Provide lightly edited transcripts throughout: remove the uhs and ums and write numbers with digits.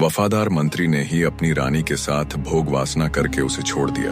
वफादार मंत्री ने ही अपनी रानी के साथ भोग वासना करके उसे छोड़ दिया।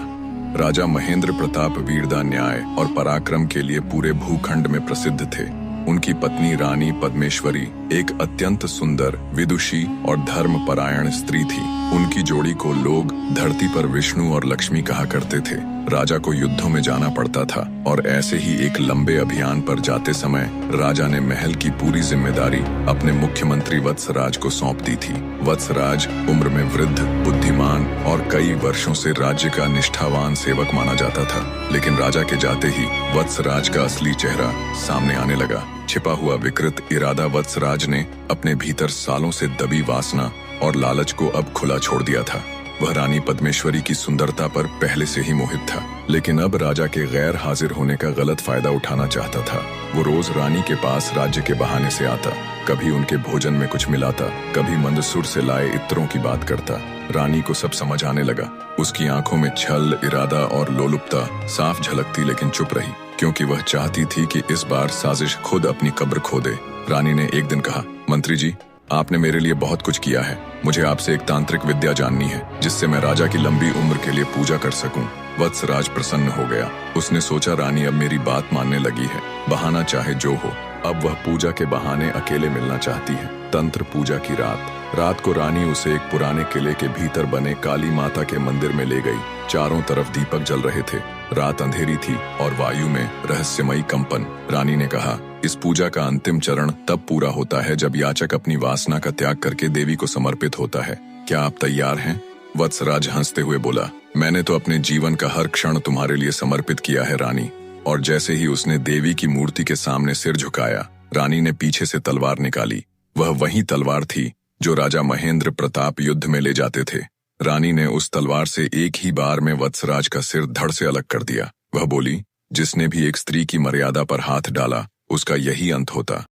राजा महेंद्र प्रताप वीरता, न्याय और पराक्रम के लिए पूरे भूखंड में प्रसिद्ध थे। उनकी पत्नी रानी पद्मेश्वरी एक अत्यंत सुंदर, विदुषी और धर्मपरायण स्त्री थी। उनकी जोड़ी को लोग धरती पर विष्णु और लक्ष्मी कहा करते थे। राजा को युद्धों में जाना पड़ता था और ऐसे ही एक लंबे अभियान पर जाते समय राजा ने महल की पूरी जिम्मेदारी अपने मुख्यमंत्री वत्सराज को सौंप दी थी। वत्सराज उम्र में वृद्ध, बुद्धिमान और कई वर्षों से राज्य का निष्ठावान सेवक माना जाता था। लेकिन राजा के जाते ही वत्सराज का असली चेहरा सामने आने लगा। छिपा हुआ विकृत इरादा वत्सराज ने अपने भीतर सालों से दबी वासना और लालच को अब खुला छोड़ दिया था। वह रानी पद्मेश्वरी की सुंदरता पर पहले से ही मोहित था, लेकिन अब राजा के गैर हाजिर होने का गलत फायदा उठाना चाहता था। वो रोज रानी के पास राज्य के बहाने से आता, कभी उनके भोजन में कुछ मिलाता, कभी मंदसुर से लाए इत्रों की बात करता। रानी को सब समझ आने लगा। उसकी आंखों में छल, इरादा और लोलुपता साफ झलकती, लेकिन चुप रही, क्योंकि वह चाहती थी कि इस बार साजिश खुद अपनी कब्र खोदे। रानी ने एक दिन कहा, मंत्री जी, आपने मेरे लिए बहुत कुछ किया है। मुझे आपसे एक तांत्रिक विद्या जाननी है, जिससे मैं राजा की लंबी उम्र के लिए पूजा कर सकूं। वत्सराज प्रसन्न हो गया। उसने सोचा, रानी अब मेरी बात मानने लगी है, बहाना चाहे जो हो। अब वह पूजा के बहाने अकेले मिलना चाहती है। तंत्र पूजा की रात को रानी उसे एक पुराने किले के भीतर बने काली माता के मंदिर में ले गई। चारों तरफ दीपक जल रहे थे। रात अंधेरी थी और वायु में रहस्यमयी कंपन। रानी ने कहा, इस पूजा का अंतिम चरण तब पूरा होता है जब याचक अपनी वासना का त्याग करके देवी को समर्पित होता है। क्या आप तैयार हैं? वत्सराज हंसते हुए बोला, मैंने तो अपने जीवन का हर क्षण तुम्हारे लिए समर्पित किया है रानी। और जैसे ही उसने देवी की मूर्ति के सामने सिर झुकाया, रानी ने पीछे से तलवार निकाली। वह वही तलवार थी जो राजा महेंद्र प्रताप युद्ध में ले जाते थे। रानी ने उस तलवार से एक ही बार में वत्सराज का सिर धड़ से अलग कर दिया। वह बोली, जिसने भी एक स्त्री की मर्यादा पर हाथ डाला, उसका यही अंत होता।